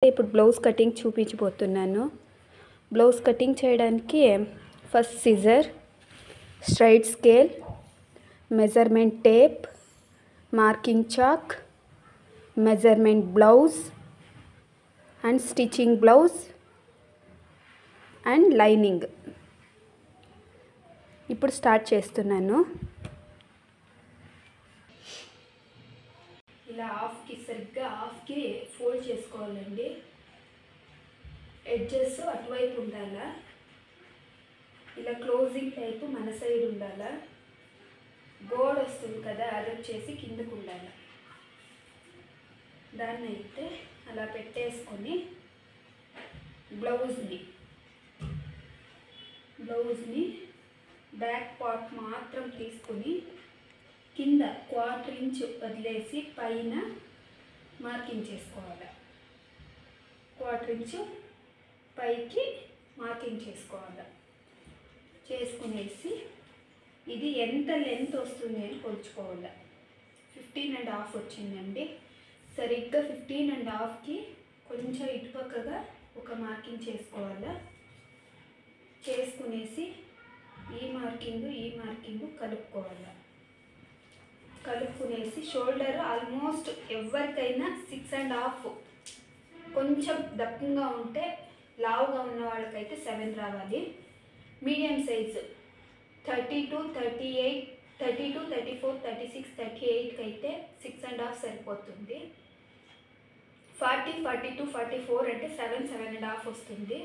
ఇప్పుడు blouse cutting చూపించబోతున్నాను. Blouse cutting చేయడానికి first scissor, straight scale, measurement tape, marking chalk, measurement blouse and stitching blouse and lining. ఇప్పుడు start చేస్తున్నాను. ఇలా హాఫ్కి సరిగ్గా హాఫ్కి ఫోల్డ్ చేసుకోవాలండి. ఎడ్జెస్ అటువైపు ఉండాలా, ఇలా క్లోజింగ్ టైపు మన సైడ్ ఉండాలా, గోడ వస్తుంది కదా అది వచ్చేసి కిందకు ఉండాలి. దాన్ని అయితే అలా పెట్టేసుకొని బ్లౌజ్ని బ్యాక్ పార్ట్ మాత్రం తీసుకొని కింద 1/4 ఇంచ్ వదిలేసి పైన మార్కింగ్ చేసుకోవాలి. 1/4 ఇంచ్ పైకి మార్కింగ్ చేసుకోవాలి. చేసుకునేసి ఇది ఎంత లెంత్ వస్తుంది అని కొలుచుకోవాలి. 15.5 వచ్చిందండి. సరిగ్గా 15.5కి కొంచెం ఇటుపక్కగా ఒక మార్కింగ్ చేసుకోవాలి. చేసుకునేసి ఈ మార్కింగ్ కలుపుకోవాలి. కలుపుకునేసి షోల్డర్ ఆల్మోస్ట్ ఎవరికైనా 6.5, కొంచెం దప్పంగా ఉంటే లావుగా ఉన్న వాళ్ళకైతే 7 రావాలి. మీడియం సైజు 32, 38, 32, 34, 36, 38కి అయితే 6.5 సరిపోతుంది. 40, 42, 44 అంటే 7, 7.5 వస్తుంది.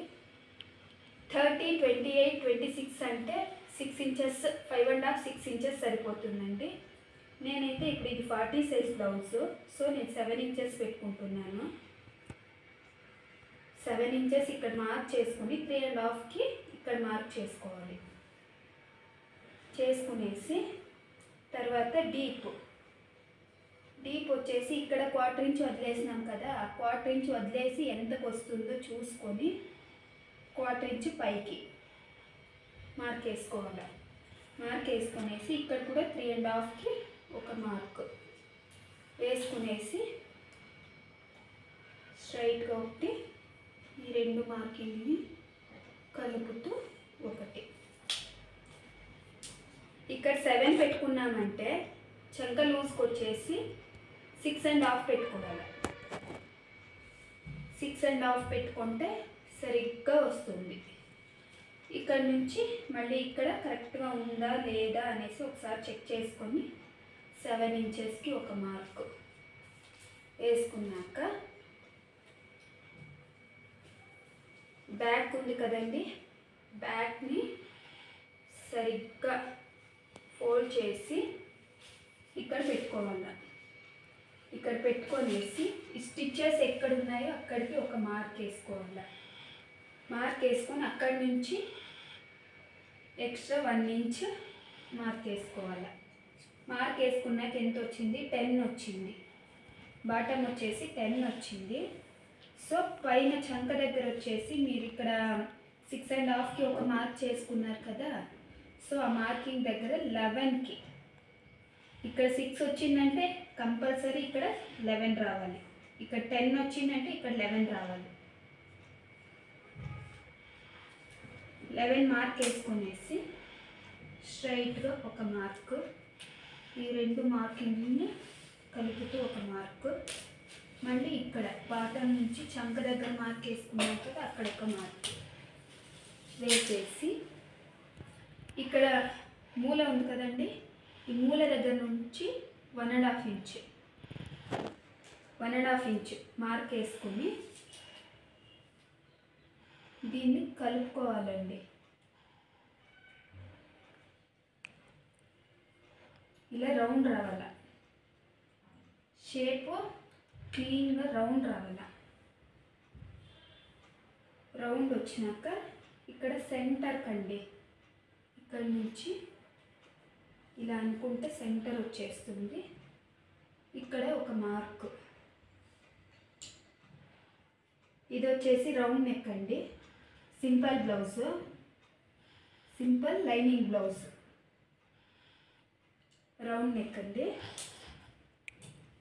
30, 28, 26 అంటే 6 ఇంచెస్, 5.5, 6 ఇంచెస్ సరిపోతుందండి. నేనైతే ఇప్పుడు ఇది 40 సైజ్ బ్లౌజ్, సో నేను 7 ఇంచెస్ పెట్టుకుంటున్నాను. 7 ఇంచెస్ ఇక్కడ మార్క్ చేసుకుని 3.5కి ఇక్కడ మార్క్ చేసుకోవాలి. చేసుకునేసి తర్వాత డీప్ వచ్చేసి ఇక్కడ 1/4 ఇంచ్ వదిలేసినాం కదా, ఆ 1/4 ఇంచ్ వదిలేసి ఎంతకు వస్తుందో చూసుకొని 1/4 ఇంచ్ పైకి మార్క్ వేసుకోవాలి. మార్క్ వేసుకునేసి ఇక్కడ కూడా 3.5కి ఒక మార్క్ వేసుకునేసి స్ట్రైట్గా ఒకటి, ఈ 2 మార్కింగ్ని కలుపుతూ ఒకటి. ఇక్కడ 7 పెట్టుకున్నామంటే చంక లూజ్కి వచ్చేసి 6.5 పెట్టుకోవాలి. 6.5 పెట్టుకుంటే సరిగ్గా వస్తుంది. ఇక్కడ నుంచి మళ్ళీ ఇక్కడ కరెక్ట్గా ఉందా లేదా అనేసి ఒకసారి చెక్ చేసుకొని 7 ఇంచెస్కి ఒక మార్క్ వేసుకున్నాక బ్యాక్ ఉంది కదండి, బ్యాక్ని సరిగ్గా ఫోల్డ్ చేసి ఇక్కడ పెట్టుకోవాలి. ఇక్కడ పెట్టుకొనేసి ఈ స్టిచ్చెస్ ఎక్కడ ఉన్నాయో అక్కడికి ఒక మార్క్ వేసుకోవాలి. మార్క్ వేసుకొని అక్కడి నుంచి ఎక్స్ట్రా 1 ఇంచ్ మార్క్ వేసుకోవాలి. మార్క్ వేసుకున్నాక ఎంత వచ్చింది? 10 వచ్చింది. బాటమ్ వచ్చేసి 10 వచ్చింది. సో పైన చంక దగ్గర వచ్చేసి మీరు ఇక్కడ 6.5కి ఒక మార్క్ చేసుకున్నారు కదా, సో ఆ మార్కింగ్ దగ్గర 11కి, ఇక్కడ 6 వచ్చిందంటే కంపల్సరీ ఇక్కడ 11 రావాలి. ఇక్కడ 10 వచ్చిందంటే ఇక్కడ 11 రావాలి. 11 మార్క్ వేసుకునేసి స్ట్రైట్గా ఒక మార్క్, ఈ 2 మార్కింగ్ని కలుపుతూ ఒక మార్క్, మళ్ళీ ఇక్కడ బాటం నుంచి చంక దగ్గర మార్క్ వేసుకున్నాం కదా అక్కడ ఒక మార్క్ వేసేసి ఇక్కడ మూల ఉంది కదండి, ఈ మూల దగ్గర నుంచి 1.5 ఇంచ్ మార్క్ వేసుకొని దీన్ని కలుపుకోవాలండి. ఇలా రౌండ్ రావాల, షేపు క్లీన్గా రౌండ్ రావాల. రౌండ్ వచ్చినాక ఇక్కడ సెంటర్ కండి, ఇక్కడ నుంచి ఇలా అనుకుంటే సెంటర్ వచ్చేస్తుంది. ఇక్కడ ఒక మార్క్, ఇది వచ్చేసి రౌండ్ నెక్ అండి. Simple blouse, simple lining blouse, round neck అండి.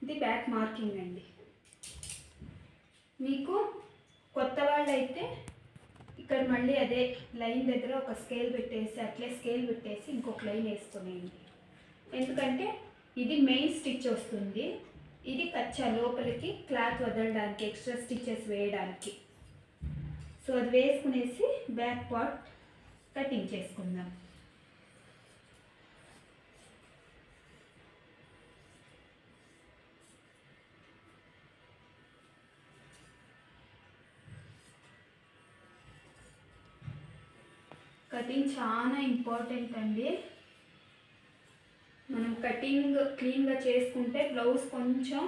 ఇది బ్యాక్ మార్కింగ్ అండి. మీకు కొత్త వాళ్ళు అయితే ఇక్కడ మళ్ళీ అదే లైన్ దగ్గర ఒక స్కేల్ పెట్టేసి అట్లే స్కేల్ పెట్టేసి ఇంకొక లైన్ వేసుకునేయండి. ఎందుకంటే ఇది మెయిన్ స్టిచ్ వస్తుంది, ఇది కచ్చా లోపలికి క్లాత్ వదలడానికి ఎక్స్ట్రా స్టిచెస్ వేయడానికి. సో అది వేసుకునేసి బ్యాక్ పార్ట్ కటింగ్ చేసుకుందాం. కటింగ్ చాలా ఇంపార్టెంట్ అండి. మనం కటింగ్ క్లీన్గా చేసుకుంటే బ్లౌజ్ కొంచెం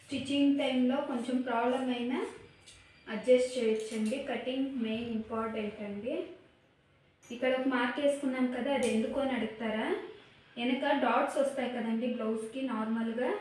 స్టిచ్చింగ్ టైంలో కొంచెం ప్రాబ్లం అయినా అడ్జస్ట్ చేయొచ్చండి. కటింగ్ మెయిన్ ఇంపార్టెంట్ అండి. ఇక్కడ ఒక మార్క్ వేసుకున్నాం కదా, అది ఎందుకు అని అడుగుతారా? వెనక డాట్స్ వస్తాయి కదండి బ్లౌజ్కి నార్మల్గా,